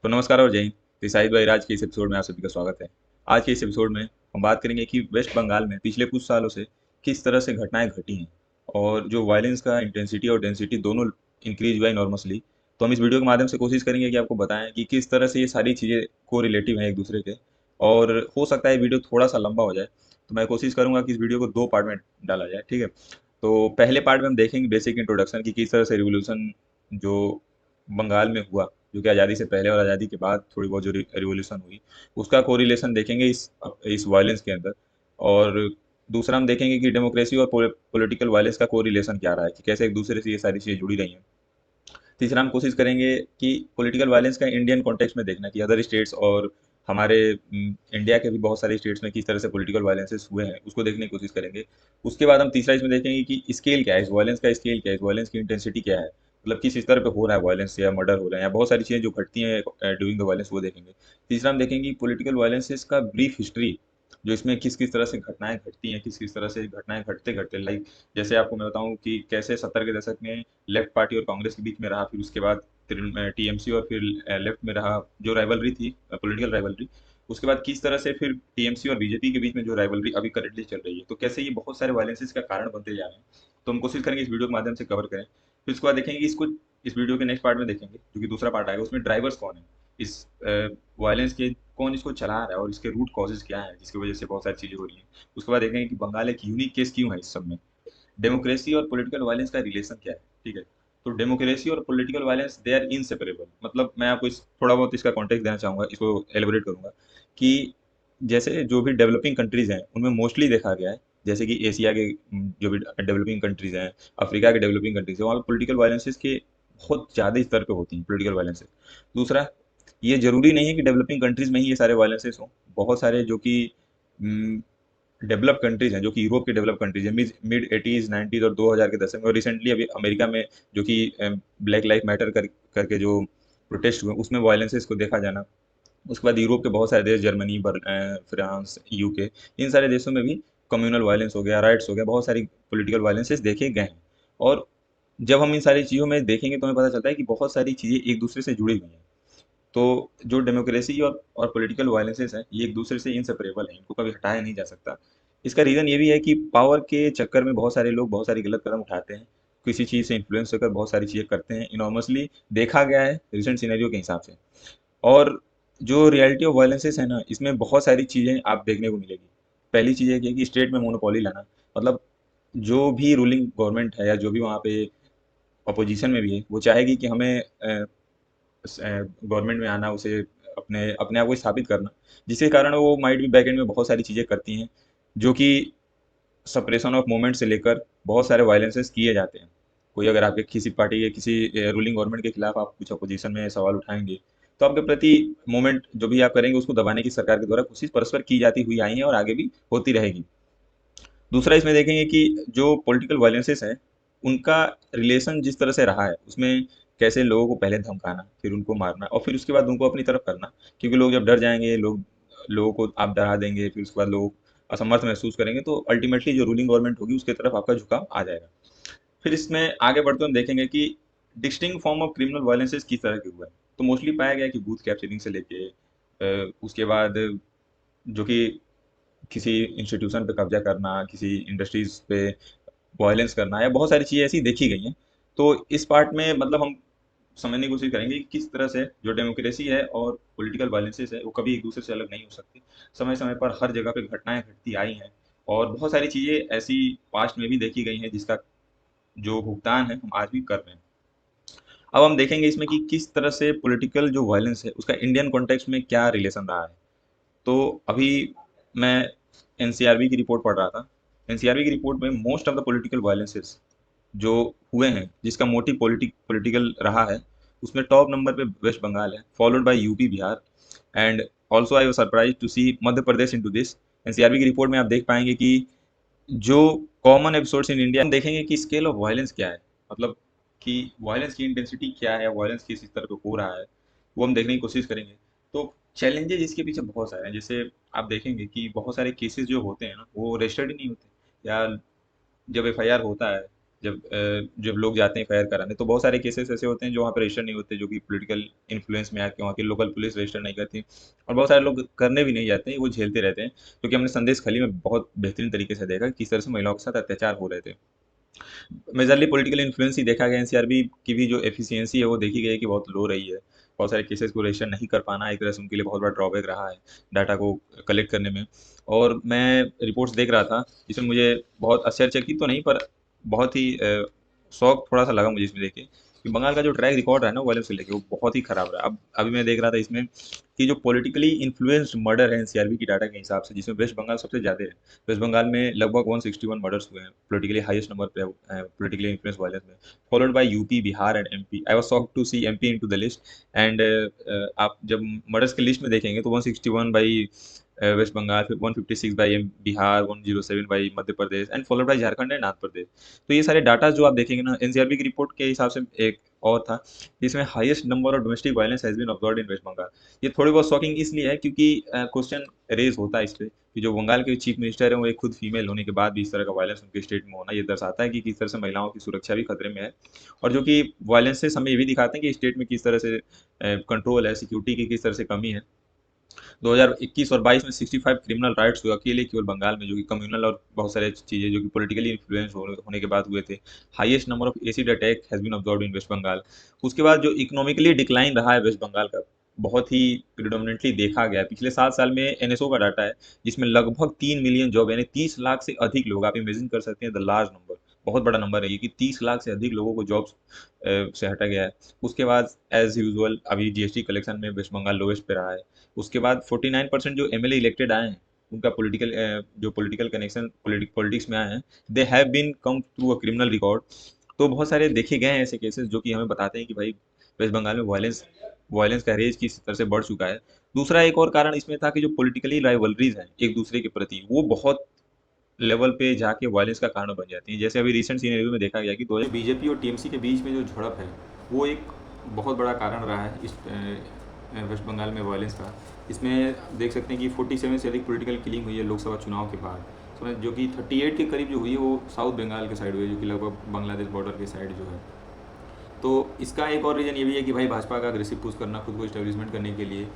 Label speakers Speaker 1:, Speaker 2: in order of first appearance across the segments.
Speaker 1: तो नमस्कार और जय हिंद। शाहिद भाई, आज के इस एपिसोड में आप सभी का स्वागत है। आज के इस एपिसोड में हम बात करेंगे कि वेस्ट बंगाल में पिछले कुछ सालों से किस तरह से घटनाएं घटी हैं और जो वायलेंस का इंटेंसिटी और डेंसिटी दोनों इंक्रीज हुआ इनॉर्मसली। तो हम इस वीडियो के माध्यम से कोशिश करेंगे कि आपको बताएं कि किस तरह से ये सारी चीज़ें को रिलेटिव हैं एक दूसरे के। और हो सकता है वीडियो थोड़ा सा लंबा हो जाए, तो मैं कोशिश करूंगा कि इस वीडियो को दो पार्ट में डाला जाए, ठीक है। तो पहले पार्ट में हम देखेंगे बेसिक इंट्रोडक्शन की किस तरह से रिवोल्यूशन जो बंगाल में हुआ, जो कि आज़ादी से पहले और आज़ादी के बाद थोड़ी बहुत जो रिवोल्यूशन हुई, उसका कोरिलेशन देखेंगे इस वायलेंस के अंदर। और दूसरा हम देखेंगे कि डेमोक्रेसी और पॉलिटिकल वायलेंस का कोरिलेशन क्या रहा है, कि कैसे एक दूसरे से ये सारी चीज़ें जुड़ी रही हैं। तीसरा हम कोशिश करेंगे कि पॉलिटिकल वायलेंस का इंडियन कॉन्टेक्स्ट में देखना कि अदर स्टेट्स और हमारे इंडिया के भी बहुत सारे स्टेट्स में किस तरह से पॉलिटिकल वायलेंसेस हुए हैं, उसको देखने की कोशिश करेंगे। उसके बाद हम तीसरा इसमें देखेंगे कि स्केल क्या है, इस वायलेंस का स्केल क्या है, इस वायलेंस की इंटेंसिटी क्या है, मतलब किस स्तर पे हो रहा है वायलेंस, या मर्डर हो रहा है, या बहुत सारी चीज़ें जो घटती हैं ड्यूरिंग द वायलेंस, वो देखेंगे। तीसरा हम देखेंगे पॉलिटिकल वायलेंसेस का ब्रीफ हिस्ट्री, जो इसमें किस किस तरह से घटनाएं घटती हैं, किस किस तरह से घटनाएं घटते घटते, लाइक जैसे आपको मैं बताऊं कि कैसे 70 के दशक में लेफ्ट पार्टी और कांग्रेस के बीच में रहा, फिर उसके बाद टीएमसी और फिर लेफ्ट में रहा जो राइवलरी थी, पॉलिटिकल राइवलरी। उसके बाद किस तरह से फिर टीएमसी और बीजेपी के बीच में जो राइवलरी अभी करेंटली चल रही है, तो कैसे ये बहुत सारे वायलेंसेस का कारण बनते जा रहे हैं। तो हम कोशिश करेंगे इस वीडियो के माध्यम से कवर करें। फिर उसके बाद देखेंगे कि इसको इस वीडियो के नेक्स्ट पार्ट में देखेंगे, जो कि दूसरा पार्ट आएगा, उसमें ड्राइवर्स कौन है इस वायलेंस के, कौन इसको चला रहा है और इसके रूट कॉजेज क्या है जिसकी वजह से बहुत सारी चीजें हो रही हैं। उसके बाद देखेंगे कि बंगाल एक यूनिक केस क्यों है इस सब में, डेमोक्रेसी और पॉलिटिकल वायलेंस का रिलेशन क्या है, ठीक है। तो डेमोक्रेसी और political violence they are inseparable, मतलब मैं आपको इस थोड़ा बहुत इसका कॉन्टेक्स्ट देना चाहूंगा, इसको एलिबरेट करूंगा कि जैसे जो भी डेवलपिंग कंट्रीज हैं उनमें मोस्टली देखा गया है, जैसे कि एशिया के जो भी डेवलपिंग कंट्रीज हैं, अफ्रीका के डेवलपिंग कंट्रीज हैं, वहाँ पे पॉलिटिकल वायलेंसेस के बहुत ज़्यादा स्तर पे होती हैं पॉलिटिकल वायलेंसेस। दूसरा, ये जरूरी नहीं है कि डेवलपिंग कंट्रीज में ही ये सारे वायलेंसेस हों। बहुत सारे जो कि डेवलप कंट्रीज हैं, जो कि यूरोप के डेवलप कंट्रीज हैं, मिड एटीज नाइन्टीज और 2000 के दशक में, और रिसेंटली अभी अमेरिका में जो कि ब्लैक लाइफ मैटर करके जो प्रोटेस्ट हुए, उसमें वायलेंसेस को देखा जाना। उसके बाद यूरोप के बहुत सारे देश, जर्मनी, फ्रांस, यूके, इन सारे देशों में भी कम्युनल वायलेंस हो गया, राइट्स हो गया, बहुत सारी पॉलिटिकल वायलेंसेस देखे गए हैं। और जब हम इन सारी चीज़ों में देखेंगे तो हमें पता चलता है कि बहुत सारी चीज़ें एक दूसरे से जुड़ी हुई हैं। तो जो डेमोक्रेसी और पॉलिटिकल वायलेंसेस हैं, ये एक दूसरे से इनसेपरेबल हैं, इनको कभी हटाया नहीं जा सकता। इसका रीज़न ये भी है कि पावर के चक्कर में बहुत सारे लोग बहुत सारी गलत कदम उठाते हैं, किसी चीज़ से इन्फ्लुएंस होकर बहुत सारी चीज़ें करते हैं, इनॉर्मसली देखा गया है रिसेंट सिनेरियो के हिसाब से। और जो रियलिटी ऑफ वायलेंसेस है ना, इसमें बहुत सारी चीज़ें आप देखने को मिलेगी। पहली चीज़ है कि स्टेट में मोनोपोली लाना, मतलब जो भी रूलिंग गवर्नमेंट है या जो भी वहाँ पे अपोजिशन में भी है, वो चाहेगी कि हमें गवर्नमेंट में आना, उसे अपने अपने आप को स्थापित करना, जिसके कारण वो माइट भी बैकएंड में बहुत सारी चीज़ें करती हैं, जो कि सप्रेशन ऑफ मूवमेंट से लेकर बहुत सारे वायलेंसेस किए जाते हैं। कोई अगर आपके किसी पार्टी या किसी रूलिंग गवर्नमेंट के खिलाफ आप कुछ अपोजिशन में सवाल उठाएंगे, तो आपके प्रति मूवमेंट जो भी आप करेंगे उसको दबाने की सरकार के द्वारा कोशिश परस्पर की जाती हुई आई है और आगे भी होती रहेगी। दूसरा, इसमें देखेंगे कि जो पॉलिटिकल वायलेंसेस हैं, उनका रिलेशन जिस तरह से रहा है, उसमें कैसे लोगों को पहले धमकाना, फिर उनको मारना और फिर उसके बाद उनको अपनी तरफ करना। क्योंकि लोग जब डर जाएंगे, लोगों को आप डरा देंगे, फिर उसके बाद लोग असमर्थ महसूस करेंगे, तो अल्टीमेटली जो रूलिंग गवर्नमेंट होगी उसके तरफ आपका झुकाव आ जाएगा। फिर इसमें आगे बढ़ते हम देखेंगे कि distinct form of criminal violences किस तरह के हुए हैं। तो मोस्टली पाया गया कि बूथ कैप्चरिंग से लेके उसके बाद जो कि किसी इंस्टीट्यूशन पे कब्जा करना, किसी इंडस्ट्रीज पे वायलेंस करना, या बहुत सारी चीज़ें ऐसी देखी गई हैं। तो इस पार्ट में मतलब हम समझने की कोशिश करेंगे कि किस तरह से जो डेमोक्रेसी है और पॉलिटिकल वायलेंसेस है वो कभी एक दूसरे से अलग नहीं हो सकती। समय समय पर हर जगह पे घटनाएं घटती आई हैं, और बहुत सारी चीज़ें ऐसी पास्ट में भी देखी गई हैं जिसका जो भुगतान है हम आज भी कर रहे हैं। अब हम देखेंगे इसमें कि किस तरह से पॉलिटिकल जो वायलेंस है उसका इंडियन कॉन्टेक्स्ट में क्या रिलेशन रहा है। तो अभी मैं एनसीआरबी की रिपोर्ट पढ़ रहा था। एनसीआरबी की रिपोर्ट में most of the political violences जो हुए हैं, जिसका मोटिव पॉलिटिकल रहा है, उसमें टॉप नंबर पे वेस्ट बंगाल है, followed by UP, Bihar, and also I was surprise to see Madhya Pradesh into this. NCRB की रिपोर्ट में आप देख पाएंगे कि जो कॉमन एपिसोड्स इन इंडिया, हम देखेंगे कि स्केल ऑफ वायलेंस क्या है, मतलब कि वायलेंस की इंटेंसिटी क्या है, वायलेंस किस स्तर पे हो रहा है, वो हम देखने की कोशिश करेंगे। तो चैलेंजेस इसके पीछे बहुत सारे हैं। जैसे आप देखेंगे कि बहुत सारे केसेस जो होते हैं ना, वो रजिस्टर्ड ही नहीं होते, या जब एफआईआर होता है, जब लोग जाते हैं फायर कराने, तो बहुत सारे केसेस ऐसे होते हैं जो वहाँ पे रजिस्टर नहीं होते, जो कि पॉलिटिकल इन्फ्लुएंस में आके वहाँ की लोकल पुलिस रजिस्टर नहीं करती, और बहुत सारे लोग करने भी नहीं जाते हैं, वो झेलते रहते हैं, क्योंकि हमने संदेश खली में बहुत बेहतरीन तरीके से देखा कि किस तरह से महिलाओं के साथ अत्याचार हो रहे थे। मेजरली पॉलिटिकल इन्फ्लुएंस ही देखा गया। एनसीआरबी की भी जो एफिशिएंसी है वो देखी गई है कि बहुत लो रही है। बहुत सारे केसेस को रजिस्टर नहीं कर पाना एक तरह से उनके लिए बहुत बड़ा ड्रॉबैक रहा है डाटा को कलेक्ट करने में। और मैं रिपोर्ट्स देख रहा था जिसमें मुझे बहुत आश्चर्यचकित तो नहीं, पर बहुत ही शौक थोड़ा सा लगा मुझे इसमें देख के कि बंगाल का जो ट्रैक रिकॉर्ड है ना वायलेंस को लेके, वो बहुत ही खराब रहा। अब अभी मैं देख रहा था इसमें कि जो पॉलिटिकली इन्फ्लुएंस्ड मर्डर है एनसीआरबी की डाटा के हिसाब से, जिसमें वेस्ट बंगाल सबसे ज़्यादा है। वेस्ट बंगाल में लगभग 161 मर्डर्स हुए हैं, पोलिटिकली हाईएस्ट नंबर पे पोलिटिकली इन्फ्लुएंस वायलेंस में, followed by UP, Bihar and MP. I was shocked to see MP into the list. And आप जब मर्डर्स की लिस्ट में देखेंगे तो 161 बाई वेस्ट बंगाल, फिर 156 by Bihar, 107 by Madhya Pradesh and followed by Jharkhand and Andhra Pradesh. तो ये सारे डाटा जो आप देखेंगे ना एनसीआरबी की रिपोर्ट के हिसाब से, एक और था जिसमें highest number of domestic violence has been observed in West Bengal. ये थोड़ी बहुत शॉकिंग इसलिए है क्योंकि क्वेश्चन रेज होता है इस पे कि जो बंगाल के चीफ मिनिस्टर हैं वो एक खुद फीमेल होने के बाद भी इस तरह का वायलेंस उनके स्टेट में होना, ये दर्शाता है कि किस तरह से महिलाओं की सुरक्षा भी खतरे में है। और जो कि वायलेंस से हमें ये भी दिखाते हैं कि स्टेट में किस तरह से कंट्रोल है, सिक्योरिटी की किस तरह से कमी है। 2021 और 22 में 65 क्रिमिनल राइट्स हुए अकेले केवल बंगाल में, जो कि कम्युनल और बहुत सारे चीज़ें जो कि पॉलिटिकली इन्फ्लुएंस होने के बाद हुए थे। Highest number of acid attack has been observed in West Bengal. उसके बाद जो इकोनॉमिकली डिक्लाइन रहा है वेस्ट बंगाल का, बहुत ही प्रिडोमिनेंटली देखा गया है। पिछले 7 साल में एनएसओ का डाटा है जिसमें लगभग 3 मिलियन जॉब, यानी 30 लाख से अधिक लोग, आप इमेजिन कर सकते हैं द लार्ज नंबर, बहुत बड़ा नंबर है ये कि 30 लाख से अधिक लोगों को जॉब्स से हटा गया है। उसके बाद एज यूजुअल अभी जीएसटी कलेक्शन में वेस्ट बंगाल लोवेस्ट पे रहा है। उसके बाद 49% जो एमएलए इलेक्टेड आए हैं उनका पॉलिटिकल जो पॉलिटिकल कनेक्शन पॉलिटिक्स में आए हैं, they have been come through a criminal record. तो बहुत सारे देखे गए हैं ऐसे केसेस जो कि हमें बताते हैं कि भाई वेस्ट बंगाल में वायलेंस वायलेंस का रेज किस तरह से बढ़ चुका है। दूसरा एक और कारण इसमें था कि जो पॉलिटिकली राइवलरीज हैं एक दूसरे के प्रति, वो बहुत लेवल पे जाके वायलेंस का कारण बन जाती है। जैसे अभी रिसेंट सिनेरियो में देखा गया कि दो बीजेपी और टीएमसी के बीच में जो झड़प है वो एक बहुत बड़ा कारण रहा है इस वेस्ट बंगाल में वायलेंस का। इसमें देख सकते हैं कि 47 से अधिक पॉलिटिकल किलिंग हुई है लोकसभा चुनाव के बाद, समझ, जो कि 38 के करीब जो हुई है वो साउथ बंगाल के साइड हुई है, जो कि लगभग बांग्लादेश बॉर्डर के साइड जो है। तो इसका एक और रीज़न ये भी है कि भाई भाजपा का अग्रेसिव पुश करना खुद को इस्टेब्लिशमेंट करने के लिए,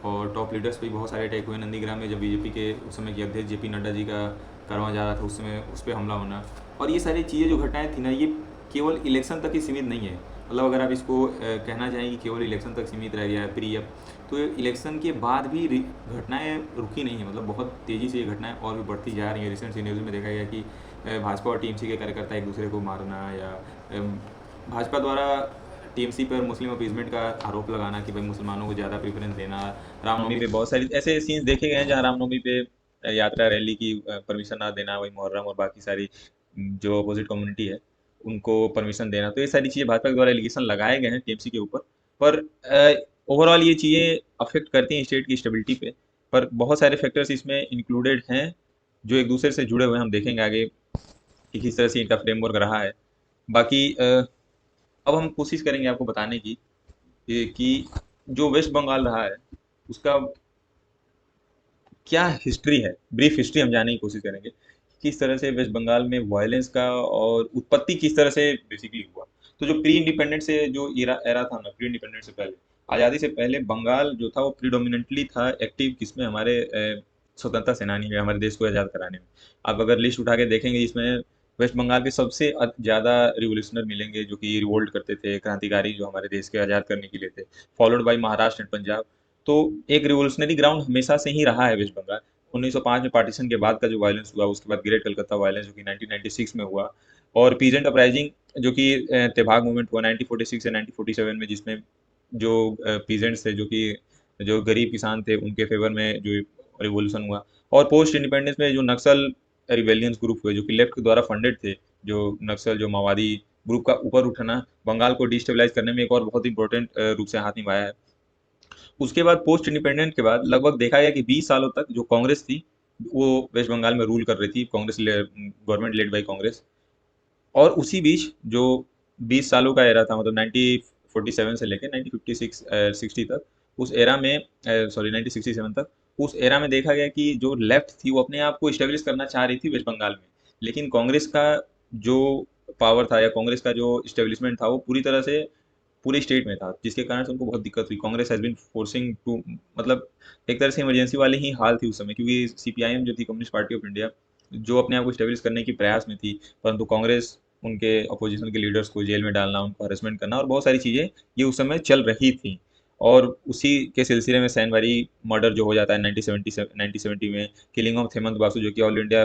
Speaker 1: और टॉप लीडर्स पे भी बहुत सारे अटैक हुए। नंदीग्राम में जब बीजेपी के उस समय के अध्यक्ष जेपी नड्डा जी का करवा जा रहा था उस समय उस पर हमला होना, और ये सारी चीज़ें जो घटनाएं थी ना, ये केवल इलेक्शन तक ही सीमित नहीं है। मतलब अगर आप इसको कहना चाहें कि केवल इलेक्शन तक सीमित रह गया है प्री अब, तो इलेक्शन के बाद भी घटनाएं रुकी नहीं है, मतलब बहुत तेज़ी से ये घटनाएं और भी बढ़ती जा रही हैं। रिसेंट सीनियर्स में देखा गया कि भाजपा और टीएमसी के कार्यकर्ता एक दूसरे को मारना, या भाजपा द्वारा टीएमसी पर मुस्लिम अपीजमेंट का आरोप लगाना कि भाई मुसलमानों को ज़्यादा प्रेफरेंस देना। रामनवमी पे बहुत सारी ऐसे सीन्स देखे गए हैं जहाँ रामनवमी पे यात्रा रैली की परमिशन ना देना, वही मुहर्रम और बाकी सारी जो अपोजिट कम्युनिटी है उनको परमिशन देना। तो ये सारी चीज़ें भाजपा के द्वारा एलिगेशन लगाए गए हैं टीएमसी के ऊपर, पर ओवरऑल ये चीज़ें अफेक्ट करती हैं स्टेट की स्टेबिलिटी पे। पर बहुत सारे फैक्टर्स इसमें इंक्लूडेड हैं जो एक दूसरे से जुड़े हुए हैं। हम देखेंगे आगे कि किस तरह से इनका फ्रेमवर्क रहा है। बाकी अब हम कोशिश करेंगे आपको बताने की कि जो वेस्ट बंगाल रहा है उसका क्या हिस्ट्री है, ब्रीफ हिस्ट्री हम जानने की कोशिश करेंगे। किस तरह से वेस्ट बंगाल में वायलेंस का और उत्पत्ति किस तरह से बेसिकली हुआ। तो जो प्री इंडिपेंडेंट से जो एरा था ना, प्री इंडिपेंडेंट से पहले, आज़ादी से पहले बंगाल जो था वो प्रीडोमिनेंटली था एक्टिव किसमें, हमारे स्वतंत्रता सेनानी में, हमारे देश को आज़ाद कराने में। आप अगर लिस्ट उठा के देखेंगे इसमें वेस्ट बंगाल के सबसे ज़्यादा रिवोल्यूशनर मिलेंगे जो कि रिवोल्ट करते थे, क्रांतिकारी जो हमारे देश के आज़ाद करने के लिए थे, followed by Maharashtra and Punjab. तो एक रिवोल्यूशनरी ग्राउंड हमेशा से ही रहा है वेस्ट बंगाल। 1905 में पार्टीशन के बाद का जो वायलेंस हुआ, उसके बाद ग्रेट कलकत्ता वायलेंस जो कि 1996 में हुआ, और पीजेंट अपराइजिंग जो कि तेभाग मूवमेंट हुआ 1946 से 1947 में, जिसमें जो पीजेंट्स थे जो कि जो गरीब किसान थे उनके फेवर में जो रिवोल्यूशन हुआ। और पोस्ट इंडिपेंडेंस में जो नक्सल रिबेलियंस ग्रुप हुए जो कि लेफ्ट के द्वारा फंडेड थे, जो नक्सल जो माओवादी ग्रुप का ऊपर उठना बंगाल को डिस्टेबलाइज करने में एक और बहुत इंपॉर्टेंट रूप से हाथ निभाया है। उसके बाद पोस्ट इंडिपेंडेंट के बाद लगभग देखा गया कि 20 सालों तक जो कांग्रेस थी वो वेस्ट बंगाल में रूल कर रही थी, Congress government led by Congress. और उसी बीच जो 20 सालों का एरा था, मतलब 1947 से लेकर 1956 60 तक, उस एरा में, सॉरी 1967 तक, उस एरा में देखा गया कि जो लेफ्ट थी वो अपने आप को इस्टेब्लिश करना चाह रही थी वेस्ट बंगाल में, लेकिन कांग्रेस का जो पावर था या कांग्रेस का जो इस्टेब्लिशमेंट था वो पूरी तरह से पूरे स्टेट में था, जिसके कारण से उनको बहुत दिक्कत हुई। Congress has been forcing to, मतलब एक तरह से इमरजेंसी वाली ही हाल थी उस समय, क्योंकि सीपीआईएम जो थी, कम्युनिस्ट पार्टी ऑफ इंडिया, जो अपने आप को स्टेब्लिश करने की प्रयास में थी, परंतु कांग्रेस उनके अपोजिशन के लीडर्स को जेल में डालना, उनको हरेसमेंट करना और बहुत सारी चीज़ें ये उस समय चल रही थी। और उसी के सिलसिले में सैनवारी मर्डर जो हो जाता है 1970 में, किलिंग ऑफ हेमंत बासु जो कि ऑल इंडिया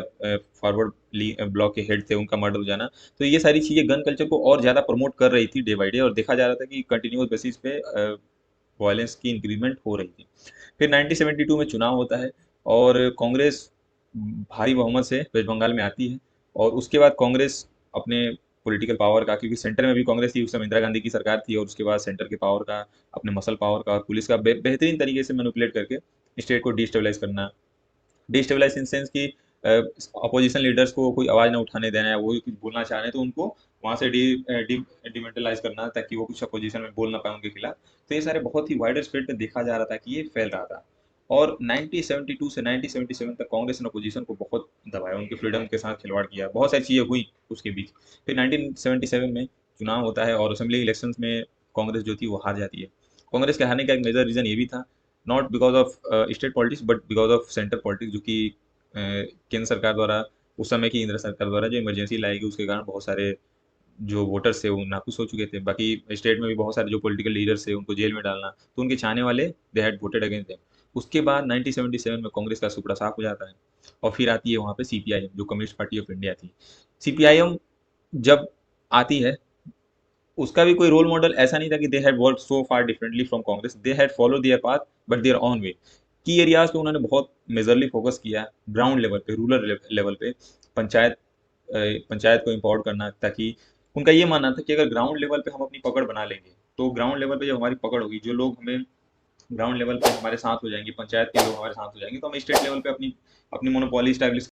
Speaker 1: फॉरवर्ड ब्लॉक के हेड थे, उनका मर्डर हो जाना। तो ये सारी चीज़ें गन कल्चर को और ज़्यादा प्रमोट कर रही थी डे बाई डे, और देखा जा रहा था कि कंटिन्यूस बेसिस पे वायलेंस की इंक्रीजमेंट हो रही थी। फिर 1972 में चुनाव होता है और कांग्रेस भारी बहुमत से वेस्ट बंगाल में आती है। और उसके बाद कांग्रेस अपने पॉलिटिकल पावर का, क्योंकि सेंटर में भी कांग्रेस थी उस समय, इंदिरा गांधी की सरकार थी, और उसके बाद सेंटर के पावर का, अपने मसल पावर का और पुलिस का बेहतरीन तरीके से मैनिपुलेट करके स्टेट को डिस्टेबलाइज करना। डिस्टेबलाइज इन सेंस कि अपोजिशन लीडर्स को कोई आवाज़ ना उठाने देना, या वो कुछ बोलना चाह रहे हैं तो उनको वहाँ से डिमेंटलाइज करना, ताकि वो कुछ अपोजिशन में बोल ना पाए उनके खिलाफ। तो ये सारे बहुत ही वाइडर स्प्रेड में देखा जा रहा था कि ये फैल रहा था। और 1972 से 1977 तक कांग्रेस ने अपोजिशन को बहुत दबाया, उनके फ्रीडम के साथ खिलवाड़ किया, बहुत सारी चीज़ें हुई उसके बीच। फिर 1977 में चुनाव होता है और असेंबली इलेक्शंस में कांग्रेस जो थी वो हार जाती है। कांग्रेस के हारने का एक मेजर रीज़न ये भी था, not because of state politics but because of centre politics, जो कि केंद्र सरकार द्वारा, उस समय की इंदिरा सरकार द्वारा जो इमरजेंसी लाई गई, उसके कारण बहुत सारे जो वोटर्स थे वो नाखुश हो चुके थे। बाकी स्टेट में भी बहुत सारे जो पॉलिटिकल लीडर्स थे उनको जेल में डालना, तो उनके चाहने वाले they had voted against them. उसके बाद 1977 में कांग्रेस का सुपड़ा साफ हो जाता है और फिर आती है वहाँ पे सीपीआईएम, जो कम्युनिस्ट पार्टी ऑफ इंडिया थी। सीपीआईएम जब आती है, उसका भी कोई रोल मॉडल ऐसा नहीं था कि they had work so far differently from Congress, they had follow their path but their own way. की एरियाज पे उन्होंने बहुत मेजरली फोकस किया, ग्राउंड लेवल पे, रूरल लेवल पे, पंचायत पंचायत को इम्पावर करना, ताकि उनका ये मानना था कि अगर ग्राउंड लेवल पे हम अपनी पकड़ बना लेंगे, तो ग्राउंड लेवल पे जब हमारी पकड़ होगी, जो लोग हमें ग्राउंड लेवल पे हमारे साथ हो जाएंगे, पंचायत के लोग हमारे साथ हो जाएंगे, तो हम स्टेट लेवल पे अपनी अपनी मोनोपोली स्टैब्लिश